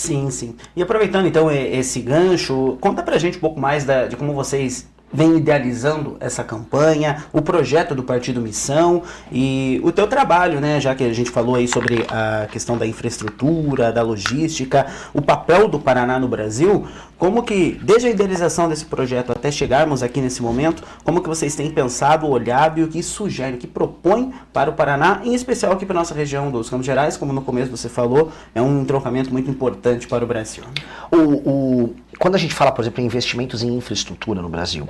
Sim, sim. E aproveitando então esse gancho, conta pra gente um pouco mais de como vocês vêm idealizando essa campanha, o projeto do Partido Missão e o teu trabalho, né? Já que a gente falou aí sobre a questão da infraestrutura, da logística, o papel do Paraná no Brasil, como que, desde a idealização desse projeto até chegarmos aqui nesse momento, como que vocês têm pensado, olhado e o que sugere, o que propõe para o Paraná, em especial aqui para a nossa região dos Campos Gerais, como no começo você falou, é um entroncamento muito importante para o Brasil. Quando a gente fala, por exemplo, em investimentos em infraestrutura no Brasil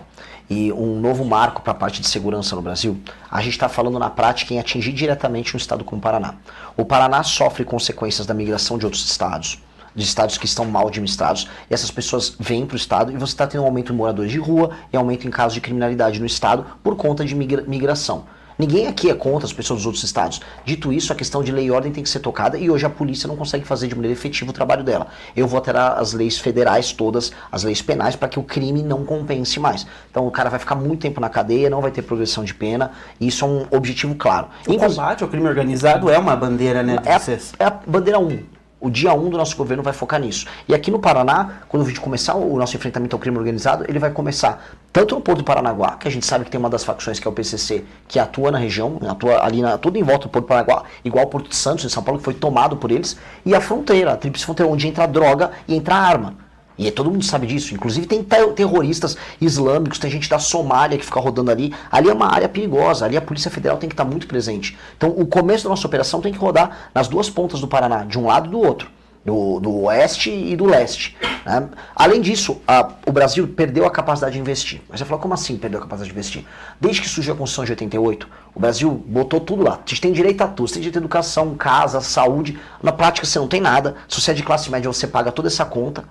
e um novo marco para a parte de segurança no Brasil, a gente está falando na prática em atingir diretamente um estado como o Paraná. O Paraná sofre consequências da migração de outros estados, de estados que estão mal administrados, e essas pessoas vêm para o estado e você está tendo um aumento em moradores de rua e aumento em casos de criminalidade no estado por conta de migração. Ninguém aqui é contra as pessoas dos outros estados. Dito isso, a questão de lei e ordem tem que ser tocada e hoje a polícia não consegue fazer de maneira efetiva o trabalho dela. Eu vou alterar as leis federais todas, as leis penais, para que o crime não compense mais. Então o cara vai ficar muito tempo na cadeia, não vai ter progressão de pena, e isso é um objetivo claro. O combate ao crime organizado é uma bandeira, né, de vocês? É a bandeira 1. O dia 1 do nosso governo vai focar nisso. E aqui no Paraná, quando a gente começar o nosso enfrentamento ao crime organizado, ele vai começar tanto no Porto do Paranaguá, que a gente sabe que tem uma das facções que é o PCC, que atua na região, atua ali tudo em volta do Porto do Paranaguá, igual o Porto de Santos, em São Paulo, que foi tomado por eles, e a fronteira, a tríplice fronteira, onde entra droga e entra arma. E todo mundo sabe disso, inclusive tem terroristas islâmicos, tem gente da Somália que fica rodando ali. Ali é uma área perigosa, ali a Polícia Federal tem que estar muito presente. Então o começo da nossa operação tem que rodar nas duas pontas do Paraná, de um lado e do outro, do oeste e do leste, né? Além disso, o Brasil perdeu a capacidade de investir. Mas você falou, como assim perdeu a capacidade de investir? Desde que surgiu a Constituição de 88, o Brasil botou tudo lá. A gente tem direito a tudo, você tem direito à educação, casa, saúde. Na prática você não tem nada. Se você é de classe média, você paga toda essa conta.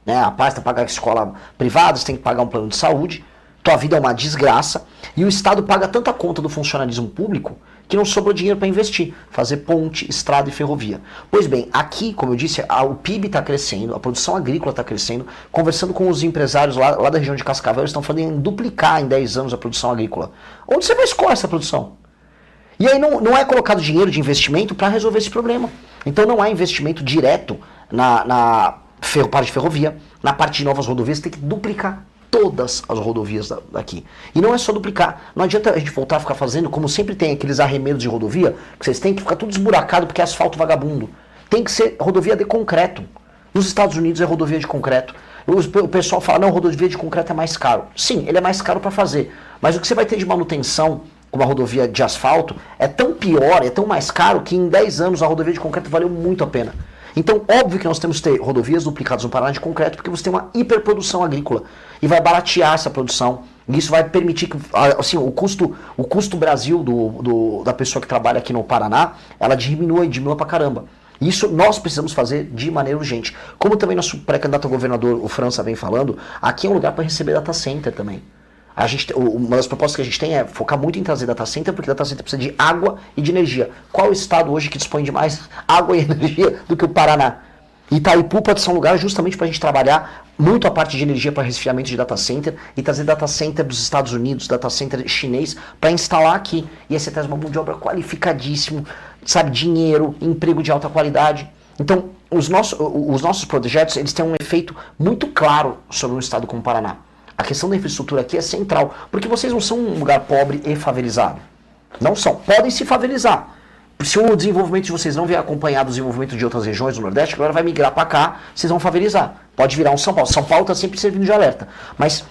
Né? A pasta paga a escola privada, você tem que pagar um plano de saúde, tua vida é uma desgraça, e o Estado paga tanta conta do funcionalismo público que não sobrou dinheiro para investir, fazer ponte, estrada e ferrovia. Pois bem, aqui, como eu disse, o PIB está crescendo, a produção agrícola está crescendo. Conversando com os empresários lá da região de Cascavel, eles estão falando em duplicar em 10 anos a produção agrícola. Onde você vai escoar essa produção? E aí não é colocado dinheiro de investimento para resolver esse problema. Então não há investimento direto na parte de ferrovia, na parte de novas rodovias, tem que duplicar todas as rodovias daqui. E não é só duplicar, não adianta a gente voltar a ficar fazendo, como sempre tem aqueles arremedos de rodovia, que vocês têm que ficar tudo esburacado porque é asfalto vagabundo. Tem que ser rodovia de concreto. Nos Estados Unidos é rodovia de concreto. O pessoal fala, não, rodovia de concreto é mais caro. Sim, ele é mais caro para fazer, mas o que você vai ter de manutenção com uma rodovia de asfalto é tão pior, é tão mais caro, que em 10 anos a rodovia de concreto valeu muito a pena. Então, óbvio que nós temos que ter rodovias duplicadas no Paraná de concreto, porque você tem uma hiperprodução agrícola e vai baratear essa produção. E isso vai permitir que, assim, o custo Brasil da pessoa que trabalha aqui no Paraná, ela diminua pra caramba. Isso nós precisamos fazer de maneira urgente. Como também nosso pré-candidato a governador, o França, vem falando, aqui é um lugar para receber data center também. Uma das propostas que a gente tem é focar muito em trazer data center, porque data center precisa de água e de energia. Qual o estado hoje que dispõe de mais água e energia do que o Paraná? Itaipu pode ser um lugar justamente para a gente trabalhar muito a parte de energia para resfriamento de data center e trazer data center dos Estados Unidos, data center chinês, para instalar aqui. E aí você traz uma mão de obra qualificadíssimo, sabe, dinheiro, emprego de alta qualidade. Então, os nossos projetos, eles têm um efeito muito claro sobre um estado como o Paraná. A questão da infraestrutura aqui é central, porque vocês não são um lugar pobre e favelizado. Não são. Podem se favelizar. Se o desenvolvimento de vocês não vier acompanhado do desenvolvimento de outras regiões do Nordeste, agora vai migrar para cá, vocês vão favelizar. Pode virar um São Paulo. São Paulo está sempre servindo de alerta. Mas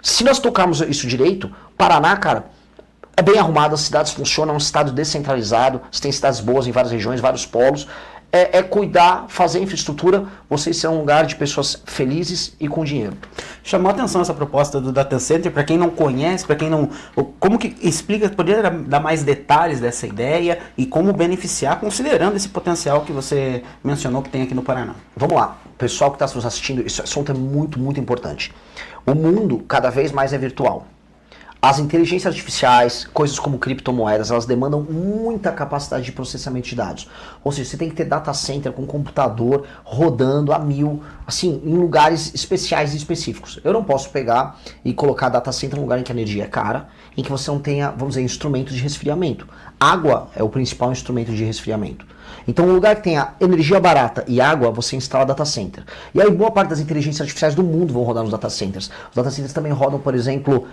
se nós tocarmos isso direito, Paraná, cara, é bem arrumado, as cidades funcionam, é um estado descentralizado, você tem cidades boas em várias regiões, vários polos. É cuidar, fazer infraestrutura, vocês serão um lugar de pessoas felizes e com dinheiro. Chamou a atenção essa proposta do data center, para quem não conhece, para quem não... Como que explica, poderia dar mais detalhes dessa ideia e como beneficiar, considerando esse potencial que você mencionou que tem aqui no Paraná? Vamos lá, pessoal que está nos assistindo, esse assunto é muito, muito importante. O mundo cada vez mais é virtual. As inteligências artificiais, coisas como criptomoedas, elas demandam muita capacidade de processamento de dados. Ou seja, você tem que ter data center com computador rodando a 1000, assim, em lugares especiais e específicos. Eu não posso pegar e colocar data center num lugar em que a energia é cara, em que você não tenha, vamos dizer, instrumento de resfriamento. Água é o principal instrumento de resfriamento. Então, um lugar que tenha energia barata e água, você instala data center. E aí, boa parte das inteligências artificiais do mundo vão rodar nos data centers. Os data centers também rodam, por exemplo,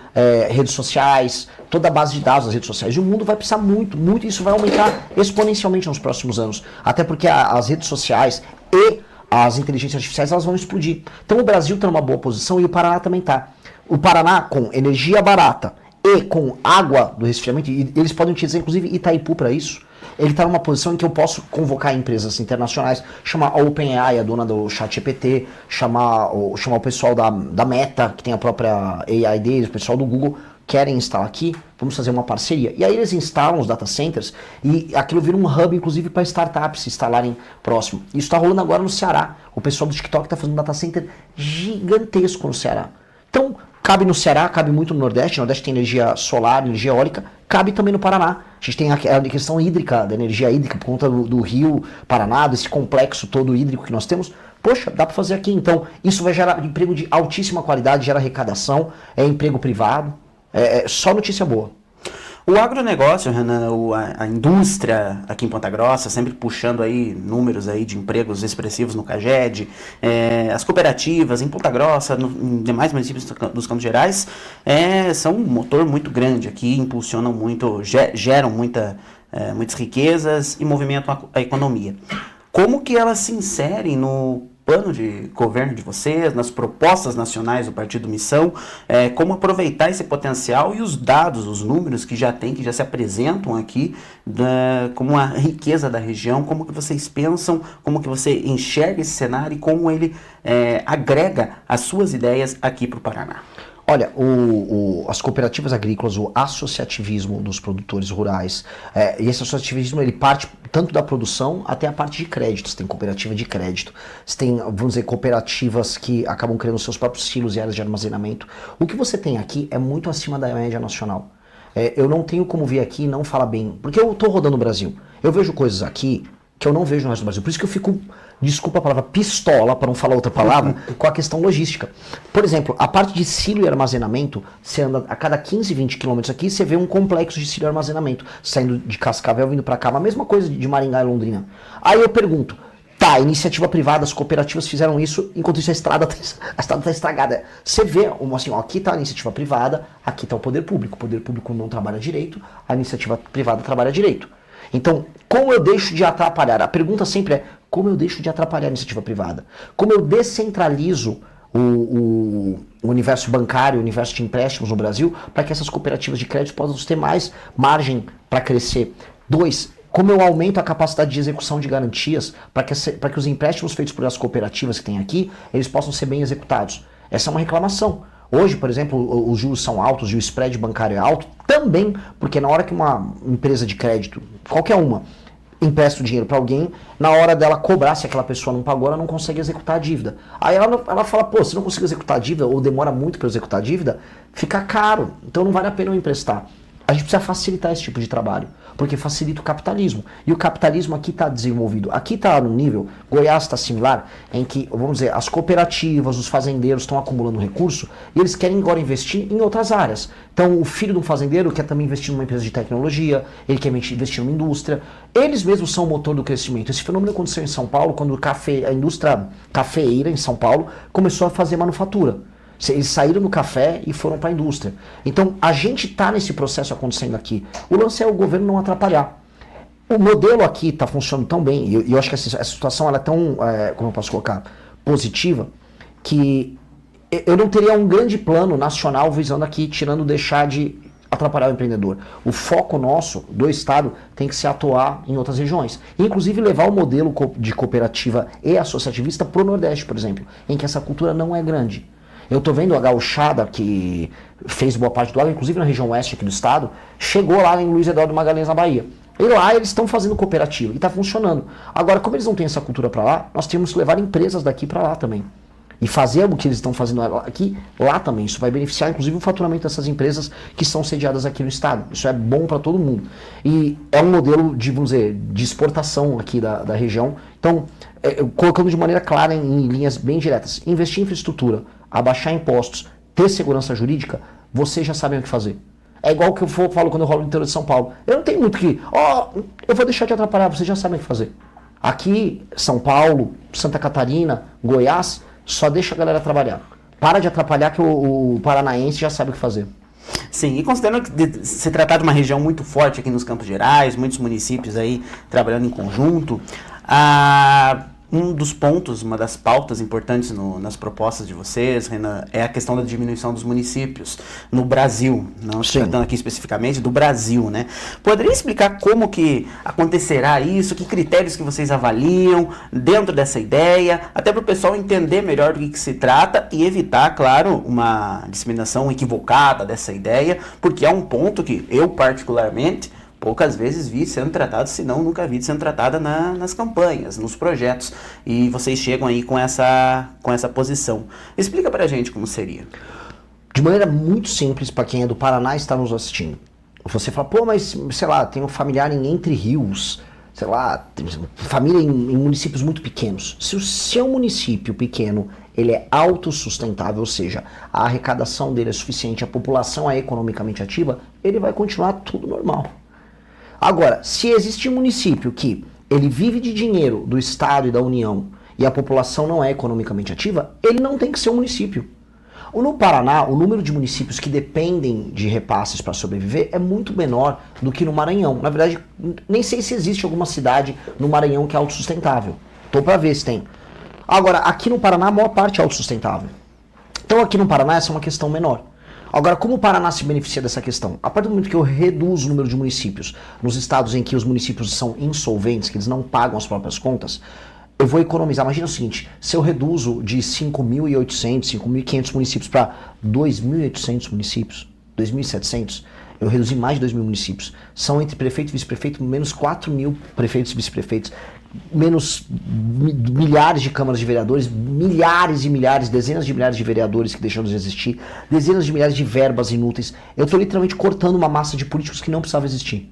redes sociais, toda a base de dados das redes sociais. E o mundo vai precisar muito, e isso vai aumentar exponencialmente nos próximos anos. Até porque as redes sociais e as inteligências artificiais elas vão explodir. Então, o Brasil está numa boa posição e o Paraná também está. O Paraná, com energia barata e com água do resfriamento, e eles podem utilizar, inclusive, Itaipu para isso. Ele está numa posição em que eu posso convocar empresas internacionais, chamar a OpenAI, a dona do ChatGPT, chamar o pessoal da Meta, que tem a própria AI deles, o pessoal do Google, querem instalar aqui, vamos fazer uma parceria. E aí eles instalam os data centers e aquilo vira um hub, inclusive, para startups se instalarem próximo. Isso está rolando agora no Ceará. O pessoal do TikTok está fazendo um data center gigantesco no Ceará. Então, cabe no Ceará, cabe muito no Nordeste. O Nordeste tem energia solar, energia eólica, cabe também no Paraná. A gente tem a questão hídrica, da energia hídrica, por conta do rio Paraná, desse complexo todo hídrico que nós temos. Poxa, dá para fazer aqui. Então, isso vai gerar emprego de altíssima qualidade, gera arrecadação, é emprego privado, é só notícia boa. O agronegócio, Renan, a indústria aqui em Ponta Grossa, sempre puxando aí números aí de empregos expressivos no CAGED, as cooperativas em Ponta Grossa, em demais municípios dos Campos Gerais, são um motor muito grande aqui, impulsionam muito, geram muitas riquezas e movimentam a economia. Como que elas se inserem no plano de governo de vocês, nas propostas nacionais do Partido Missão, como aproveitar esse potencial e os dados, os números que já tem, que já se apresentam aqui como a riqueza da região, como que vocês pensam, como que você enxerga esse cenário e como ele agrega as suas ideias aqui para o Paraná. Olha, as cooperativas agrícolas, o associativismo dos produtores rurais, e esse associativismo ele parte tanto da produção até a parte de crédito. Você tem cooperativa de crédito, você tem, vamos dizer, cooperativas que acabam criando seus próprios silos e áreas de armazenamento. O que você tem aqui é muito acima da média nacional. Eu não tenho como vir aqui e não falar bem, porque eu estou rodando o Brasil. Eu vejo coisas aqui que eu não vejo no resto do Brasil. Por isso que eu fico, desculpa a palavra, pistola, para não falar outra palavra, com a questão logística. Por exemplo, a parte de silo e armazenamento, você anda a cada 15, 20 quilômetros aqui, você vê um complexo de silo e armazenamento, saindo de Cascavel, vindo para cá, a mesma coisa de Maringá e Londrina. Aí eu pergunto, tá, iniciativa privada, as cooperativas fizeram isso, enquanto isso a estrada tá estragada. Você vê, assim, ó, aqui tá a iniciativa privada, aqui tá o poder público não trabalha direito, a iniciativa privada trabalha direito. Então, como eu deixo de atrapalhar? A pergunta sempre é, como eu deixo de atrapalhar a iniciativa privada? Como eu descentralizo o universo bancário, o universo de empréstimos no Brasil, para que essas cooperativas de crédito possam ter mais margem para crescer? 2, como eu aumento a capacidade de execução de garantias para que os empréstimos feitos por as cooperativas que tem aqui, eles possam ser bem executados? Essa é uma reclamação. Hoje, por exemplo, os juros são altos e o spread bancário é alto, também porque na hora que uma empresa de crédito, qualquer uma, empresta o dinheiro para alguém, na hora dela cobrar, se aquela pessoa não pagou, ela não consegue executar a dívida. Aí ela fala, pô, se não consigo executar a dívida, ou demora muito para executar a dívida, fica caro, então não vale a pena eu emprestar. A gente precisa facilitar esse tipo de trabalho, porque facilita o capitalismo. E o capitalismo aqui está desenvolvido. Aqui está no nível, Goiás está similar, em que, vamos dizer, as cooperativas, os fazendeiros estão acumulando recurso e eles querem agora investir em outras áreas. Então, o filho de um fazendeiro quer também investir numa empresa de tecnologia, ele quer investir numa indústria. Eles mesmos são o motor do crescimento. Esse fenômeno aconteceu em São Paulo, quando a indústria cafeeira em São Paulo começou a fazer manufatura. Eles saíram do café e foram para a indústria. Então, a gente está nesse processo acontecendo aqui. O lance é o governo não atrapalhar. O modelo aqui está funcionando tão bem, e eu acho que essa situação ela é tão, como eu posso colocar, positiva, que eu não teria um grande plano nacional visando aqui, tirando deixar de atrapalhar o empreendedor. O foco nosso, do Estado, tem que se atuar em outras regiões. Inclusive levar o modelo de cooperativa e associativista para o Nordeste, por exemplo, em que essa cultura não é grande. Eu estou vendo a gauchada que fez boa parte do lado, inclusive na região oeste aqui do estado, chegou lá em Luiz Eduardo Magalhães, na Bahia. E lá eles estão fazendo cooperativa e está funcionando. Agora, como eles não têm essa cultura para lá, nós temos que levar empresas daqui para lá também. E fazer o que eles estão fazendo aqui, lá também. Isso vai beneficiar, inclusive, o faturamento dessas empresas que são sediadas aqui no estado. Isso é bom para todo mundo. E é um modelo de, vamos dizer, de exportação aqui da região. Então, colocando de maneira clara em linhas bem diretas, investir em infraestrutura, abaixar impostos, ter segurança jurídica, vocês já sabem o que fazer. É igual que eu falo quando eu rolo no interior de São Paulo. Eu não tenho muito que, eu vou deixar de atrapalhar, vocês já sabem o que fazer. Aqui, São Paulo, Santa Catarina, Goiás, só deixa a galera trabalhar. Para de atrapalhar que o paranaense já sabe o que fazer. Sim, e considerando que se tratar de uma região muito forte aqui nos Campos Gerais, muitos municípios aí trabalhando em conjunto, um dos pontos, uma das pautas importantes nas propostas de vocês, Renan, é a questão da diminuição dos municípios no Brasil, não se tratando aqui especificamente do Brasil, né? Poderia explicar como que acontecerá isso, que critérios que vocês avaliam dentro dessa ideia, até para o pessoal entender melhor do que se trata e evitar, claro, uma disseminação equivocada dessa ideia, porque é um ponto que eu particularmente poucas vezes vi sendo tratado, se não nunca vi sendo tratada nas campanhas, nos projetos. E vocês chegam aí com essa posição. Explica pra gente como seria. De maneira muito simples, para quem é do Paraná e está nos assistindo. Você fala, pô, mas, sei lá, tem um familiar em Entre Rios, sei lá, tem família em municípios muito pequenos. Se o seu município pequeno, ele é autossustentável, ou seja, a arrecadação dele é suficiente, a população é economicamente ativa, ele vai continuar tudo normal. Agora, se existe um município que ele vive de dinheiro do Estado e da União e a população não é economicamente ativa, ele não tem que ser um município. No Paraná, o número de municípios que dependem de repasses para sobreviver é muito menor do que no Maranhão. Na verdade, nem sei se existe alguma cidade no Maranhão que é autossustentável. Estou para ver se tem. Agora, aqui no Paraná, a maior parte é autossustentável. Então, aqui no Paraná, essa é uma questão menor. Agora, como o Paraná se beneficia dessa questão? A partir do momento que eu reduzo o número de municípios nos estados em que os municípios são insolventes, que eles não pagam as próprias contas, eu vou economizar. Imagina o seguinte, se eu reduzo de 5.800, 5.500 municípios para 2.800 municípios, 2.700, eu reduzi mais de 2.000 municípios. São entre prefeito e vice-prefeito, menos 4.000 prefeitos e vice-prefeitos, menos milhares de câmaras de vereadores, milhares e milhares, dezenas de milhares de vereadores que deixam de existir, dezenas de milhares de verbas inúteis. Eu estou literalmente cortando uma massa de políticos que não precisava existir.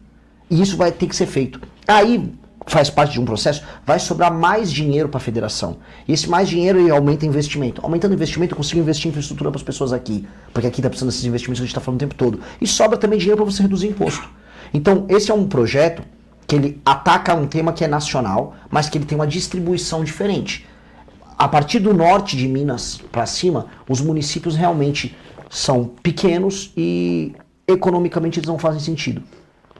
E isso vai ter que ser feito. Aí, faz parte de um processo, vai sobrar mais dinheiro para a federação. E esse mais dinheiro ele aumenta investimento. Aumentando investimento, eu consigo investir em infraestrutura para as pessoas aqui. Porque aqui está precisando desses investimentos que a gente está falando o tempo todo. E sobra também dinheiro para você reduzir imposto. Então, esse é um projeto que ele ataca um tema que é nacional, mas que ele tem uma distribuição diferente. A partir do norte de Minas para cima, os municípios realmente são pequenos e economicamente eles não fazem sentido.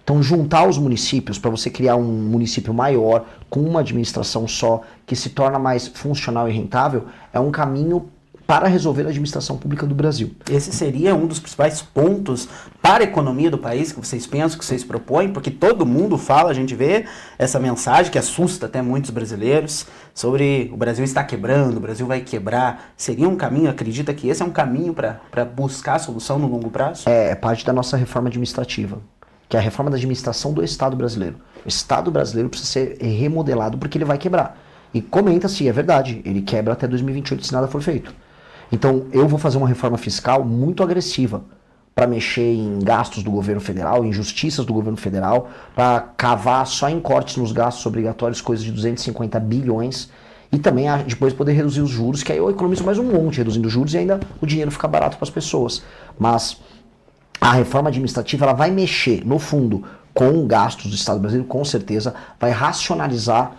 Então, juntar os municípios para você criar um município maior, com uma administração só, que se torna mais funcional e rentável, é um caminho para resolver a administração pública do Brasil. Esse seria um dos principais pontos para a economia do país que vocês pensam, que vocês propõem, porque todo mundo fala, a gente vê essa mensagem que assusta até muitos brasileiros, sobre o Brasil está quebrando, o Brasil vai quebrar. Seria um caminho, acredita que esse é um caminho para buscar a solução no longo prazo? É parte da nossa reforma administrativa, que é a reforma da administração do Estado brasileiro. O Estado brasileiro precisa ser remodelado porque ele vai quebrar. E comenta-se, é verdade, ele quebra até 2028 se nada for feito. Então eu vou fazer uma reforma fiscal muito agressiva para mexer em gastos do governo federal, em injustiças do governo federal, para cavar só em cortes nos gastos obrigatórios coisas de 250 bilhões e também depois poder reduzir os juros, que aí eu economizo mais um monte reduzindo os juros e ainda o dinheiro fica barato para as pessoas. Mas a reforma administrativa ela vai mexer, no fundo, com gastos do Estado brasileiro, com certeza, vai racionalizar,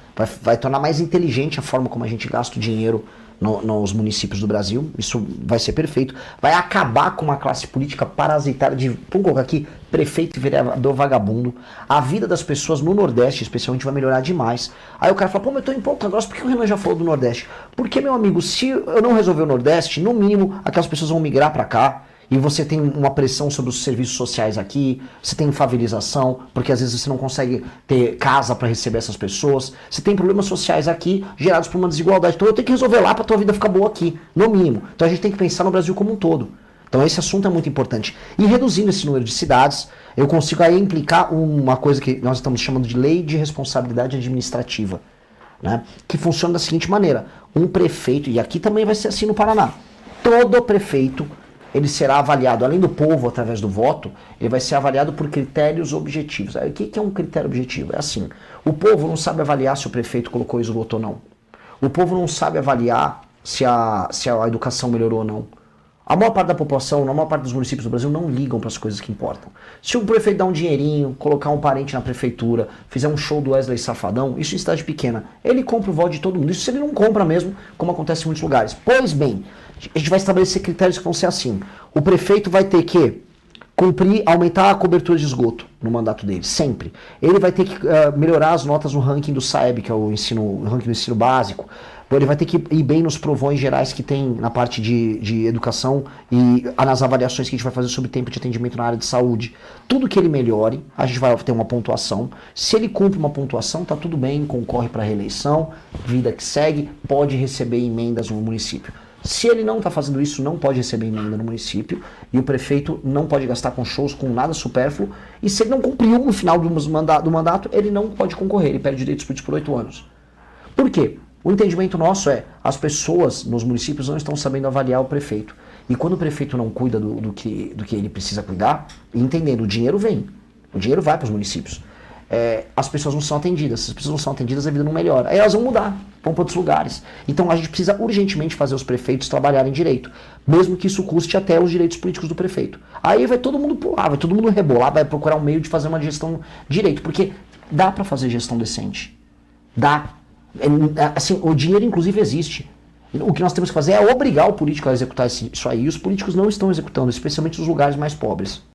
vai tornar mais inteligente a forma como a gente gasta o dinheiro nos municípios do Brasil. Isso vai ser perfeito. Vai acabar com uma classe política parasitária de, vamos colocar aqui, prefeito e vereador vagabundo. A vida das pessoas no Nordeste, especialmente, vai melhorar demais. Aí o cara fala, pô, mas eu tô em Ponta Grossa, por que o Renan já falou do Nordeste? Porque, meu amigo, se eu não resolver o Nordeste, no mínimo, aquelas pessoas vão migrar pra cá. E você tem uma pressão sobre os serviços sociais aqui, você tem favelização, porque às vezes você não consegue ter casa para receber essas pessoas, você tem problemas sociais aqui gerados por uma desigualdade. Então eu tenho que resolver lá para tua vida ficar boa aqui, no mínimo. Então a gente tem que pensar no Brasil como um todo. Então esse assunto é muito importante. E reduzindo esse número de cidades, eu consigo aí implicar uma coisa que nós estamos chamando de lei de responsabilidade administrativa, né? Que funciona da seguinte maneira: um prefeito, e aqui também vai ser assim no Paraná, todo prefeito ele será avaliado, além do povo, através do voto, ele vai ser avaliado por critérios objetivos. Aí, o que é um critério objetivo? É assim, o povo não sabe avaliar se o prefeito colocou esgoto ou não. O povo não sabe avaliar se a educação melhorou ou não. A maior parte da população, a maior parte dos municípios do Brasil não ligam para as coisas que importam. Se o prefeito dá um dinheirinho, colocar um parente na prefeitura, fizer um show do Wesley Safadão, isso em cidade pequena, ele compra o voto de todo mundo. Isso se ele não compra mesmo, como acontece em muitos lugares. Pois bem, a gente vai estabelecer critérios que vão ser assim. O prefeito vai ter que aumentar a cobertura de esgoto no mandato dele, sempre. Ele vai ter que melhorar as notas no ranking do SAEB, que é o ranking do ensino básico. Ele vai ter que ir bem nos provões gerais que tem na parte de educação e nas avaliações que a gente vai fazer sobre tempo de atendimento na área de saúde. Tudo que ele melhore, a gente vai ter uma pontuação. Se ele cumpre uma pontuação, tá tudo bem, concorre para a reeleição, vida que segue, pode receber emendas no município. Se ele não está fazendo isso, não pode receber emenda no município, e o prefeito não pode gastar com shows, com nada supérfluo, e se ele não cumpriu no final do mandato, ele não pode concorrer, ele perde direitos políticos por 8 anos. Por quê? O entendimento nosso é, as pessoas nos municípios não estão sabendo avaliar o prefeito. E quando o prefeito não cuida do que ele precisa cuidar, entendendo, o dinheiro vem, o dinheiro vai para os municípios. As pessoas não são atendidas. Se as pessoas não são atendidas, a vida não melhora. Aí elas vão mudar, vão para outros lugares. Então a gente precisa urgentemente fazer os prefeitos trabalharem direito, mesmo que isso custe até os direitos políticos do prefeito. Aí vai todo mundo pular, vai todo mundo rebolar, vai procurar um meio de fazer uma gestão direito, porque dá para fazer gestão decente. Dá. Assim, o dinheiro inclusive existe. O que nós temos que fazer é obrigar o político a executar isso aí. E os políticos não estão executando, especialmente nos lugares mais pobres.